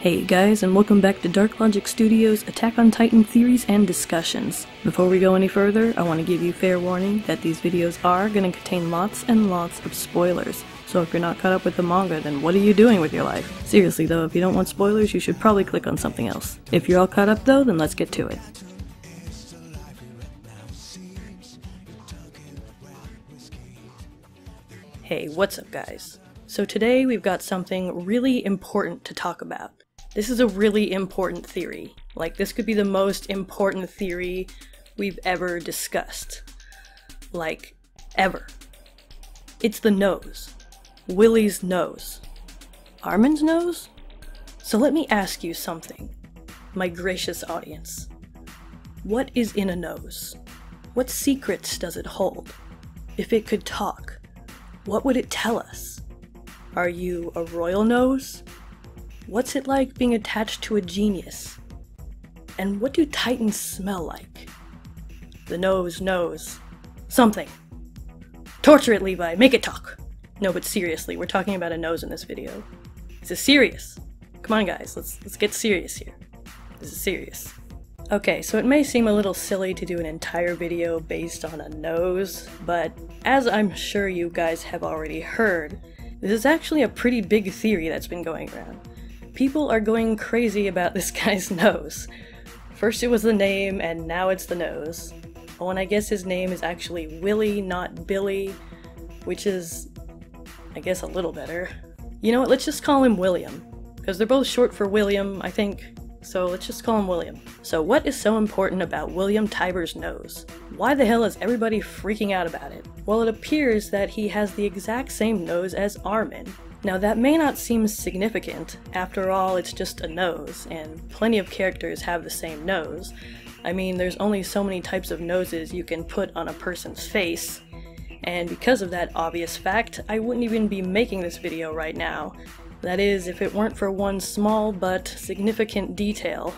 Hey guys, and welcome back to DarkLogic Studios' Attack on Titan theories and discussions. Before we go any further, I want to give you fair warning that these videos are going to contain lots and lots of spoilers. So if you're not caught up with the manga, then what are you doing with your life? Seriously though, if you don't want spoilers, you should probably click on something else. If you're all caught up though, then let's get to it. Hey, what's up guys? So today we've got something really important to talk about. This is a really important theory. Like, this could be the most important theory we've ever discussed. Like, ever. It's the nose. Willie's nose. Armin's nose? So let me ask you something, my gracious audience. What is in a nose? What secrets does it hold? If it could talk, what would it tell us? Are you a royal nose? What's it like being attached to a genius? And what do Titans smell like? The nose knows something. Torture it, Levi. Make it talk. No, but seriously, we're talking about a nose in this video. This is serious. Come on, guys. Let's get serious here. This is serious. Okay, so it may seem a little silly to do an entire video based on a nose, but as I'm sure you guys have already heard, this is actually a pretty big theory that's been going around. People are going crazy about this guy's nose. First it was the name, and now it's the nose. Oh, and I guess his name is actually Willie, not Billy, which is, I guess, a little better. You know what, let's just call him William, because they're both short for William, I think, so let's just call him William. So what is so important about William Tybur's nose? Why the hell is everybody freaking out about it? Well, it appears that he has the exact same nose as Armin. Now that may not seem significant, after all it's just a nose, and plenty of characters have the same nose. I mean, there's only so many types of noses you can put on a person's face, and because of that obvious fact, I wouldn't even be making this video right now. That is, if it weren't for one small but significant detail.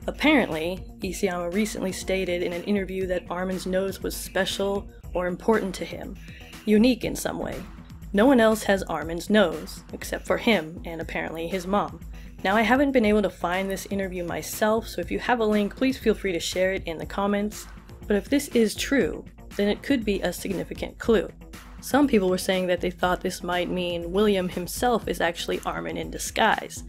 Apparently, Isayama recently stated in an interview that Armin's nose was special or important to him, unique in some way. No one else has Armin's nose, except for him and apparently his mom. Now I haven't been able to find this interview myself, so if you have a link, please feel free to share it in the comments. But if this is true, then it could be a significant clue. Some people were saying that they thought this might mean William himself is actually Armin in disguise.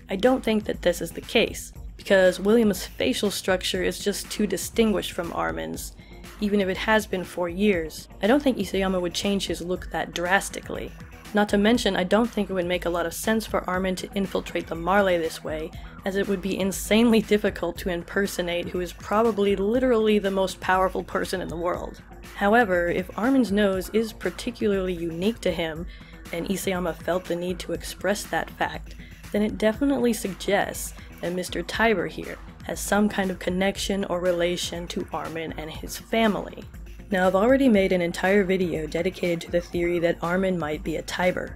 I don't think that this is the case, because William's facial structure is just too distinguished from Armin's, even if it has been for years. I don't think Isayama would change his look that drastically. Not to mention, I don't think it would make a lot of sense for Armin to infiltrate the Marley this way, as it would be insanely difficult to impersonate who is probably literally the most powerful person in the world. However, if Armin's nose is particularly unique to him, and Isayama felt the need to express that fact, then it definitely suggests that Mr. Tybur here has some kind of connection or relation to Armin and his family. Now, I've already made an entire video dedicated to the theory that Armin might be a Tybur,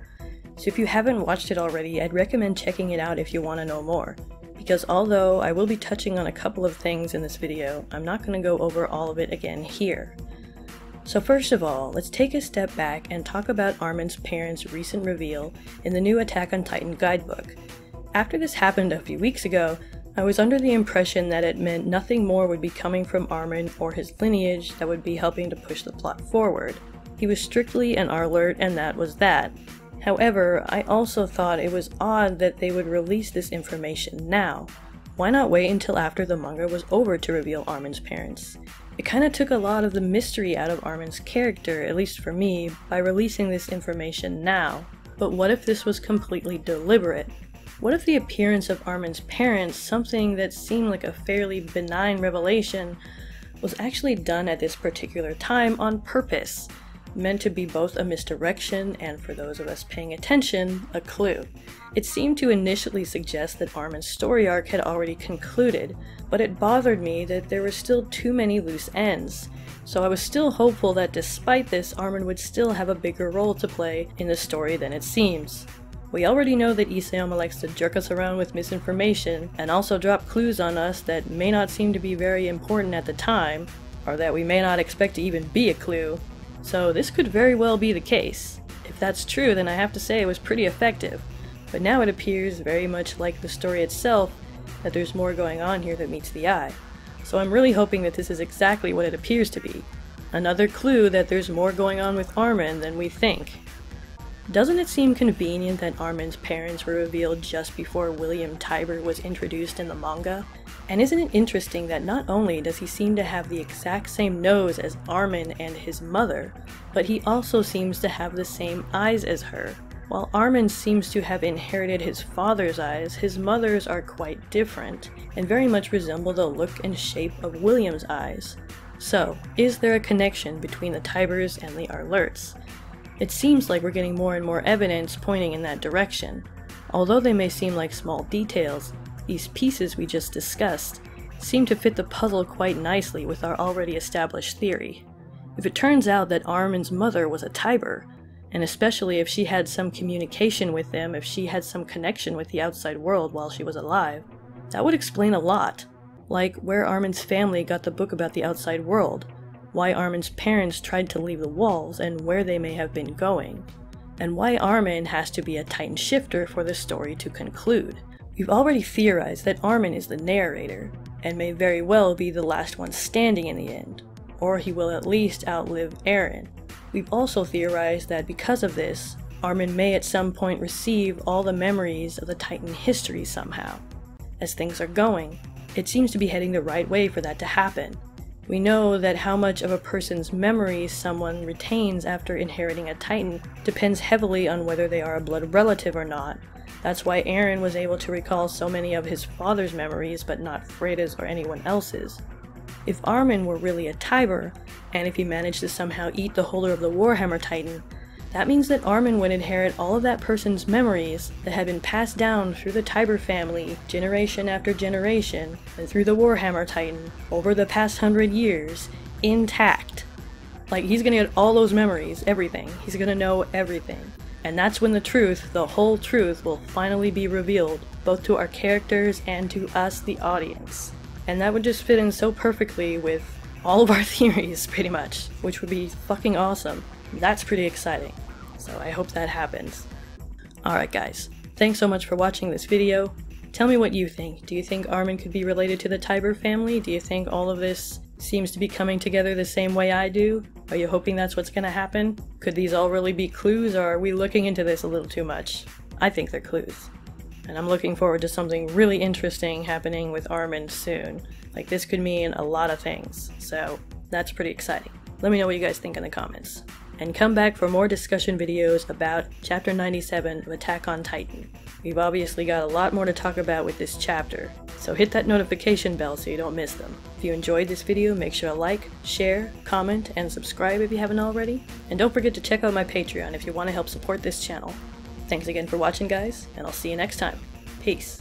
so if you haven't watched it already, I'd recommend checking it out if you want to know more, because although I will be touching on a couple of things in this video, I'm not going to go over all of it again here. So first of all, let's take a step back and talk about Armin's parents' recent reveal in the new Attack on Titan guidebook. After this happened a few weeks ago, I was under the impression that it meant nothing more would be coming from Armin or his lineage that would be helping to push the plot forward. He was strictly an R-alert, and that was that. However, I also thought it was odd that they would release this information now. Why not wait until after the manga was over to reveal Armin's parents? It kinda took a lot of the mystery out of Armin's character, at least for me, by releasing this information now. But what if this was completely deliberate? What if the appearance of Armin's parents, something that seemed like a fairly benign revelation, was actually done at this particular time on purpose, meant to be both a misdirection and, for those of us paying attention, a clue? It seemed to initially suggest that Armin's story arc had already concluded, but it bothered me that there were still too many loose ends. So I was still hopeful that despite this, Armin would still have a bigger role to play in the story than it seems. We already know that Isayama likes to jerk us around with misinformation, and also drop clues on us that may not seem to be very important at the time, or that we may not expect to even be a clue. So this could very well be the case. If that's true, then I have to say it was pretty effective. but now it appears very much like the story itself that there's more going on here that meets the eye. So I'm really hoping that this is exactly what it appears to be. Another clue that there's more going on with Armin than we think. Doesn't it seem convenient that Armin's parents were revealed just before William Tybur was introduced in the manga? And isn't it interesting that not only does he seem to have the exact same nose as Armin and his mother, but he also seems to have the same eyes as her. While Armin seems to have inherited his father's eyes, his mother's are quite different, and very much resemble the look and shape of William's eyes. So, is there a connection between the Tyburs and the Arlerts? It seems like we're getting more and more evidence pointing in that direction. Although they may seem like small details, these pieces we just discussed seem to fit the puzzle quite nicely with our already established theory. If it turns out that Armin's mother was a Tybur, and especially if she had some communication with them, if she had some connection with the outside world while she was alive, that would explain a lot. Like where Armin's family got the book about the outside world, why Armin's parents tried to leave the walls and where they may have been going, and why Armin has to be a Titan shifter for the story to conclude. We've already theorized that Armin is the narrator, and may very well be the last one standing in the end, or he will at least outlive Eren. We've also theorized that because of this, Armin may at some point receive all the memories of the Titan history somehow. As things are going, it seems to be heading the right way for that to happen. We know that how much of a person's memories someone retains after inheriting a Titan depends heavily on whether they are a blood relative or not. That's why Eren was able to recall so many of his father's memories but not Freda's or anyone else's. If Armin were really a Tybur, and if he managed to somehow eat the holder of the Warhammer Titan, that means that Armin would inherit all of that person's memories that had been passed down through the Tybur family generation after generation, and through the Warhammer Titan over the past 100 years, intact. Like, he's gonna get all those memories, everything. He's gonna know everything. And that's when the truth, the whole truth, will finally be revealed, both to our characters and to us, the audience. And that would just fit in so perfectly with all of our theories, pretty much, which would be fucking awesome. That's pretty exciting. So I hope that happens. Alright guys, thanks so much for watching this video. Tell me what you think. Do you think Armin could be related to the Tybur family? Do you think all of this seems to be coming together the same way I do? Are you hoping that's what's gonna happen? Could these all really be clues, or are we looking into this a little too much? I think they're clues. And I'm looking forward to something really interesting happening with Armin soon. Like, this could mean a lot of things, so that's pretty exciting. Let me know what you guys think in the comments. And come back for more discussion videos about Chapter 97 of Attack on Titan. We've obviously got a lot more to talk about with this chapter, so hit that notification bell so you don't miss them. If you enjoyed this video, make sure to like, share, comment, and subscribe if you haven't already. And don't forget to check out my Patreon if you want to help support this channel. Thanks again for watching guys, and I'll see you next time. Peace.